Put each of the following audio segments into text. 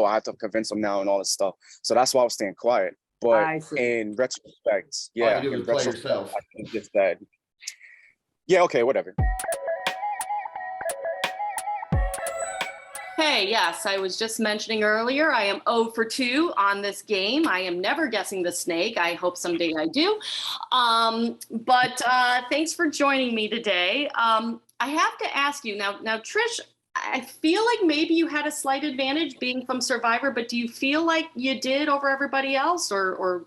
I have to convince them now and all this stuff. So that's why I was staying quiet. But in retrospect, all you do is play yourself. I think it's that. Yeah, okay, whatever. Hey, yes, I was just mentioning earlier, I am 0 for 2 on this game. I am never guessing the snake. I hope someday I do. But thanks for joining me today. I have to ask you now, Trish, I feel like maybe you had a slight advantage being from Survivor, but do you feel like you did over everybody else, or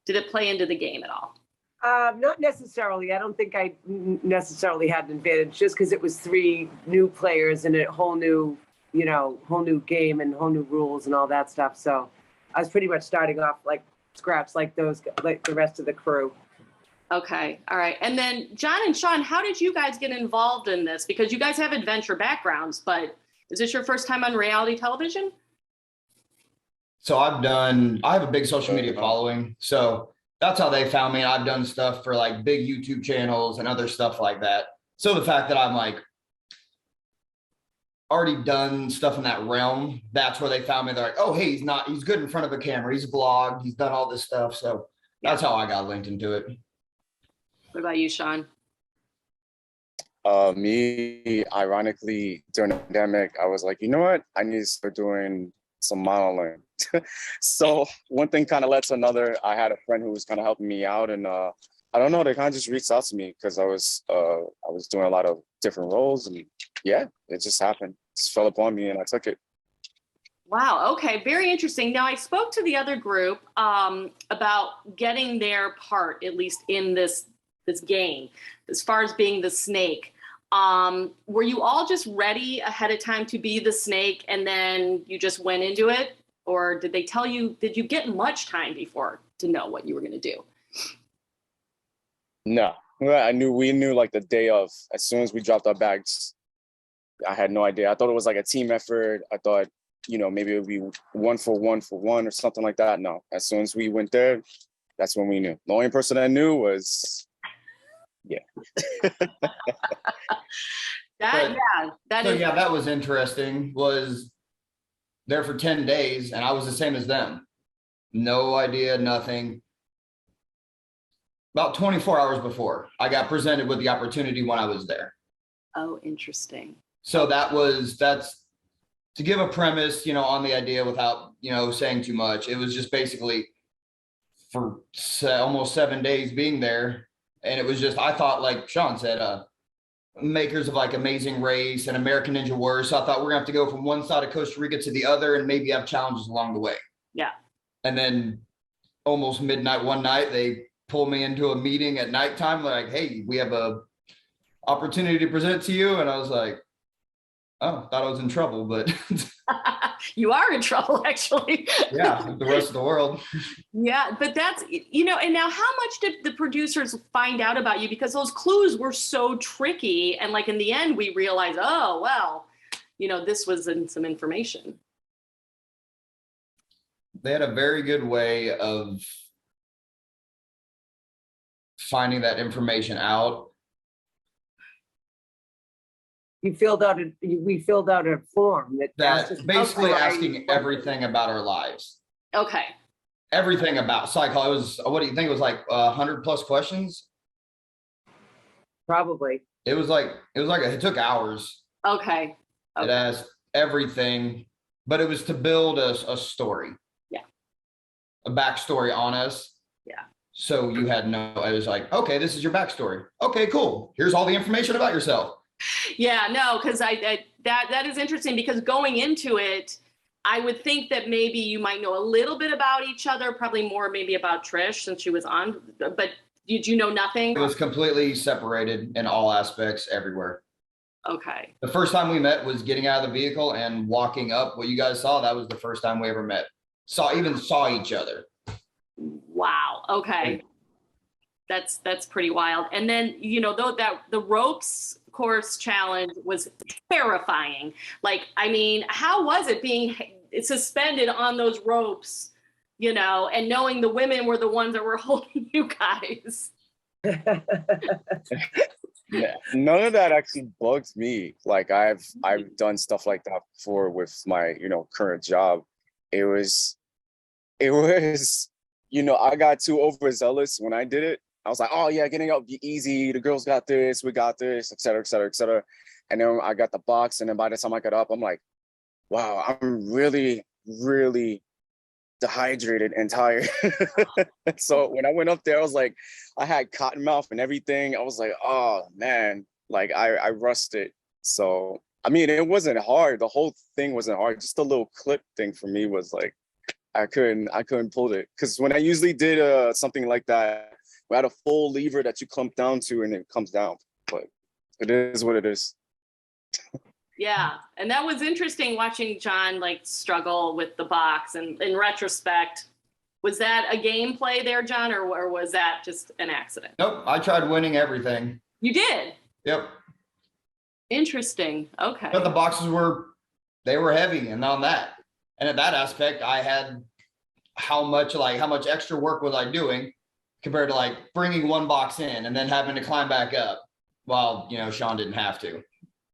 did it play into the game at all? Not necessarily. I don't think I necessarily had an advantage just because it was 3 new players and a whole new game and whole new rules and all that stuff. So I was pretty much starting off like scraps, like the rest of the crew. Okay. All right. And then John and Sean, how did you guys get involved in this? Because you guys have adventure backgrounds, but is this your first time on reality television? So I have a big social media following. So that's how they found me. I've done stuff for like big YouTube channels and other stuff like that. So the fact that I'm like already done stuff in that realm, that's where they found me. They're like, oh, hey, he's good in front of a camera. He's vlogged. He's done all this stuff. So that's how I got linked into it. What about you, Sean? Me, ironically, during the pandemic, I was like, you know what? I need to start doing some modeling. So one thing kind of led to another. I had a friend who was kind of helping me out, and I don't know, they kind of just reached out to me because I was doing a lot of different roles, and yeah, it just happened. It just fell upon me, and I took it. Wow. Okay. Very interesting. Now, I spoke to the other group about getting their part, at least in this game, as far as being the snake. Were you all just ready ahead of time to be the snake and then you just went into it? Or did they tell you, did you get much time before to know what you were going to do? No, we knew like the day of, as soon as we dropped our bags. I had no idea. I thought it was like a team effort. I thought, maybe it would be 1 for 1 for 1 or something like that. No, as soon as we went there, that's when we knew. The only person I knew was, that was interesting. Was there for 10 days and I was the same as them. No idea, nothing. About 24 hours before, I got presented with the opportunity when I was there. Oh, interesting. So that's to give a premise, on the idea without, saying too much. It was just basically for almost 7 days being there. And it was just, I thought, like Sean said, makers of like Amazing Race and American Ninja Warrior. So I thought we're gonna have to go from one side of Costa Rica to the other and maybe have challenges along the way. Yeah. And then almost midnight one night, they pull me into a meeting at nighttime. Like, hey, we have a opportunity to present to you. And I was like, oh, thought I was in trouble, but you are in trouble, actually. Yeah, the rest of the world. Yeah, but that's, and now how much did the producers find out about you? Because those clues were so tricky. And like in the end, we realized, oh, well, this was in some information. They had a very good way of finding that information out. We filled out a form that's basically asking everything about our lives. Okay. Everything about psychology. It was, what do you think? It was like 100+ questions. Probably. It took hours. Okay. It asked everything, but it was to build a story. Yeah. A backstory on us. Yeah. So you had it was like, okay, this is your backstory. Okay, cool. Here's all the information about yourself. Yeah, no, because that is interesting, because going into it, I would think that maybe you might know a little bit about each other, probably more maybe about Trish since she was on, but did you know nothing? It was completely separated in all aspects everywhere. Okay. The first time we met was getting out of the vehicle and walking up. What you guys saw, that was the first time we ever met. Saw each other. Wow. Okay. That's pretty wild. And then, though that the ropes course challenge was terrifying. Like, I mean, how was it being suspended on those ropes, and knowing the women were the ones that were holding you guys? Yeah, none of that actually bugs me. Like I've done stuff like that before with my, current job. it was, you know, I got too overzealous when I did it. I was like, oh yeah, getting up be easy. The girls got this, we got this, et cetera, et cetera, et cetera. And then I got the box, and then by the time I got up, I'm like, wow, I'm really, really dehydrated and tired. So when I went up there, I was like, I had cotton mouth and everything. I was like, oh man, like I rusted. So I mean, it wasn't hard. The whole thing wasn't hard. Just a little clip thing for me was like, I couldn't pull it. Because when I usually did something like that, we had a full lever that you clamp down to and it comes down. But it is what it is. Yeah, and that was interesting watching John like struggle with the box. And in retrospect, was that a gameplay there, John, or was that just an accident? Nope, I tried winning everything. You did? Yep. Interesting. Okay. But the boxes were heavy, and on that. And at that aspect, I had how much extra work was I doing compared to like bringing one box in and then having to climb back up while, you know, Sean didn't have to.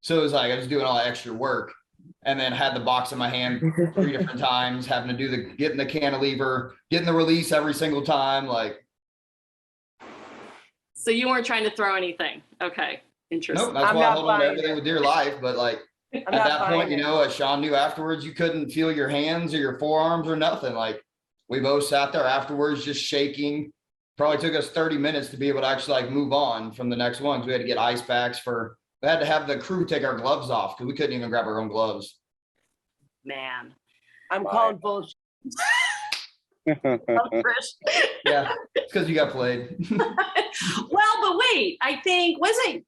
So it was like I was doing all that extra work and then had the box in my hand 3 different times, having to do getting the cantilever, getting the release every single time. Like, So you weren't trying to throw anything. Okay. Interesting. nope, that's I'm why I not hold on to buying everything it. with dear life. But like I'm at not that point, buying you it. know, as Sean knew afterwards, you couldn't feel your hands or your forearms or nothing. Like we both sat there afterwards, just shaking. Probably took us 30 minutes to be able to actually like move on from the next ones. We had to get ice packs we had to have the crew take our gloves off because we couldn't even grab our own gloves. Man. I'm calling bullshit. Oh, Trish. Yeah, it's because you got played. Well, but wait, I think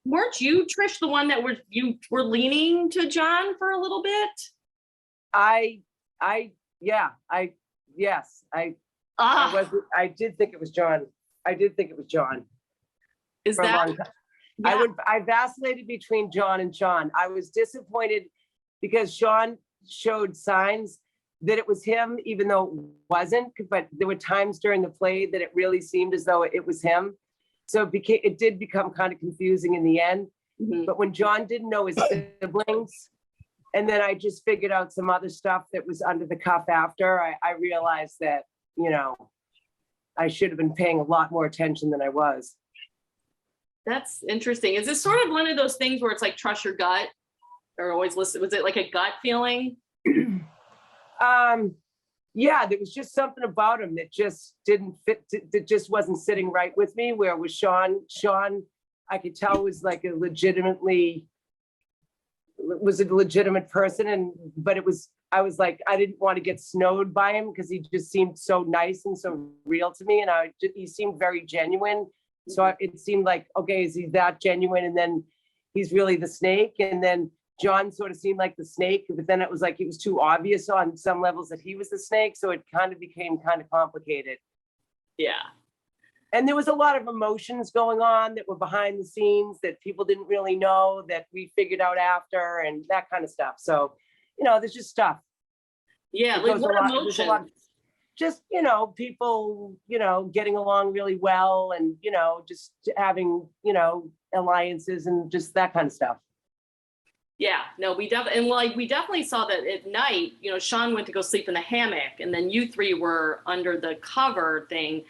weren't you, Trish, the one that you were leaning to John for a little bit? Yes, Ah, I did think it was John. I did think it was John. is for a that? long time. Yeah. I vacillated between John and Sean. I was disappointed because Sean showed signs that it was him, even though it wasn't. But there were times during the play that it really seemed as though it was him. So it did become kind of confusing in the end. Mhm. But when John didn't know his siblings, and then I just figured out some other stuff that was under the cuff after, I realized that, you know, I should have been paying a lot more attention than I was. That's interesting. Is this sort of one of those things where it's like trust your gut, or always listen? Was it like a gut feeling? Yeah, there was just something about him that just didn't fit, that just wasn't sitting right with me. Where with Sean, I could tell was like a legitimate person, but I was like, I didn't want to get snowed by him because he just seemed so nice and so real to me, and he seemed very genuine. So it seemed like, okay, is he that genuine? And then he's really the snake, and then John sort of seemed like the snake, but then it was like it was too obvious on some levels that he was the snake, so it kind of became kind of complicated. Yeah. And there was a lot of emotions going on that were behind the scenes that people didn't really know, that we figured out after, and that kind of stuff. So, you know, there's just stuff. Yeah. It Like goes what there's a emotion? lot- just, you know, people, you know, getting along really well, and, you know, just having, you know, alliances and just that kind of stuff. Yeah, no, we definitely saw that at night, you know, Sean went to go sleep in the hammock, and then you three were under the cover thing.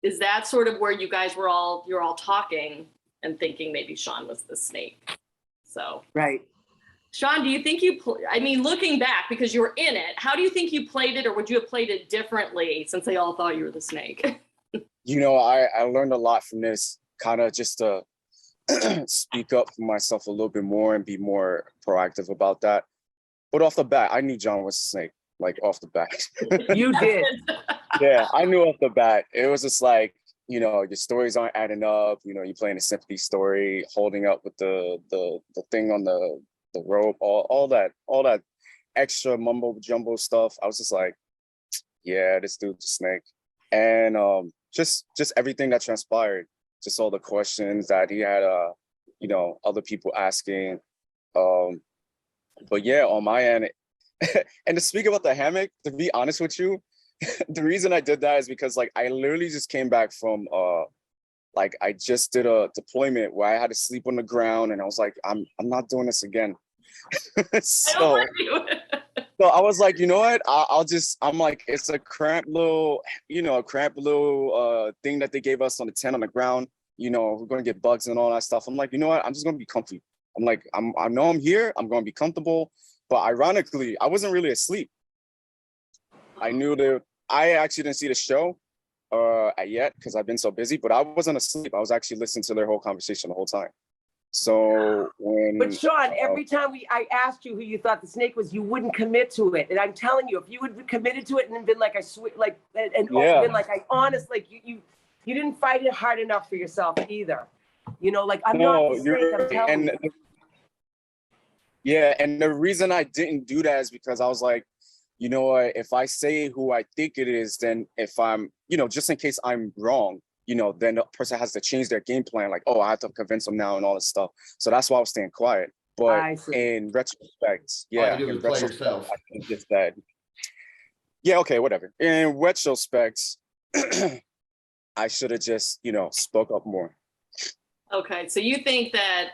Is that sort of where you're all talking and thinking maybe Sean was the snake? So, Right. Sean, do you think looking back, because you were in it, how do you think you played it, or would you have played it differently since they all thought you were the snake? You know, I learned a lot from this, kind of just to speak up for myself a little bit more and be more proactive about that. But off the bat, I knew John was a snake, like off the bat. You did. Yeah, I knew off the bat. It was just like, you know, your stories aren't adding up. You know, you're playing a sympathy story, holding up with the thing on the rope, all that extra mumbo jumbo stuff. I was just like, yeah, this dude's a snake. And just everything that transpired, just all the questions that he had, you know, other people asking. But yeah, on my end, and to speak about the hammock, to be honest with you, the reason I did that is because like I literally just came back from like I just did a deployment where I had to sleep on the ground, and I was like, I'm not doing this again. I don't So want you. So I was like, you know what? I'm like, it's a cramped little, thing that they gave us on the tent on the ground. We're gonna get bugs and all that stuff. I'm like, you know what? I'm just gonna be comfy. I'm like, I know I'm here. I'm gonna be comfortable. But ironically, I wasn't really asleep. I actually didn't see the show yet because I've been so busy. But I wasn't asleep. I was actually listening to their whole conversation the whole time. So But Sean, every time I asked you who you thought the snake was, you wouldn't commit to it. And I'm telling you, if you would have committed to it and been like, been like, I honest, like you didn't fight it hard enough for yourself either. Like I'm not the snake, I'm telling you. Yeah, and the reason I didn't do that is because I was like, you know what, if I say who I think it is, then if I'm, just in case I'm wrong, then the person has to change their game plan. Like, oh, I have to convince them now and all this stuff. So that's why I was staying quiet. But in retrospect, All you do is play yourself. I think it's that. Yeah, okay, whatever. In retrospect, I should have just, spoke up more. Okay, so you think that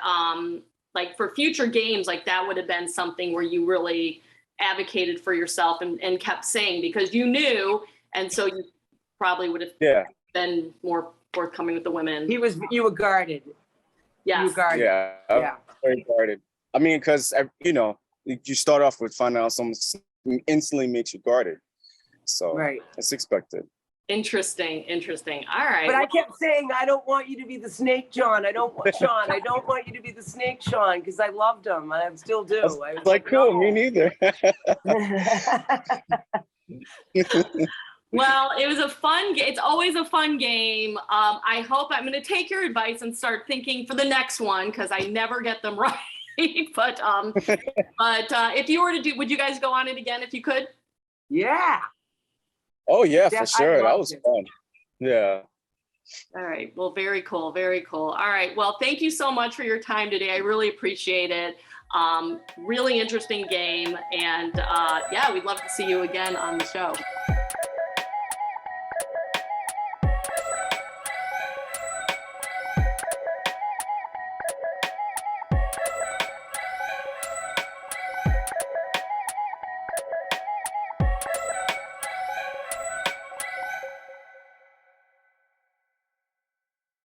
like for future games, like that would have been something where you really advocated for yourself and kept saying because you knew, and so you probably would have been more forthcoming with the women. You were guarded. Yes. You were guarded. Yeah. Very guarded. I mean, because you start off with finding out someone instantly makes you guarded. So it's expected. Interesting. All right. But I kept saying, I don't want you to be the snake, John. I don't want you to be the snake, Sean, because I loved him. I still do. I was like, cool, no. me neither. Well, it was a fun game. It's always a fun game. I hope I'm going to take your advice and start thinking for the next one because I never get them right. but if you were to would you guys go on it again if you could? Yeah. Oh yeah, for sure. That was fun. Yeah. All right. Well, very cool. Very cool. All right. Well, thank you so much for your time today. I really appreciate it. Really interesting game. And we'd love to see you again on the show.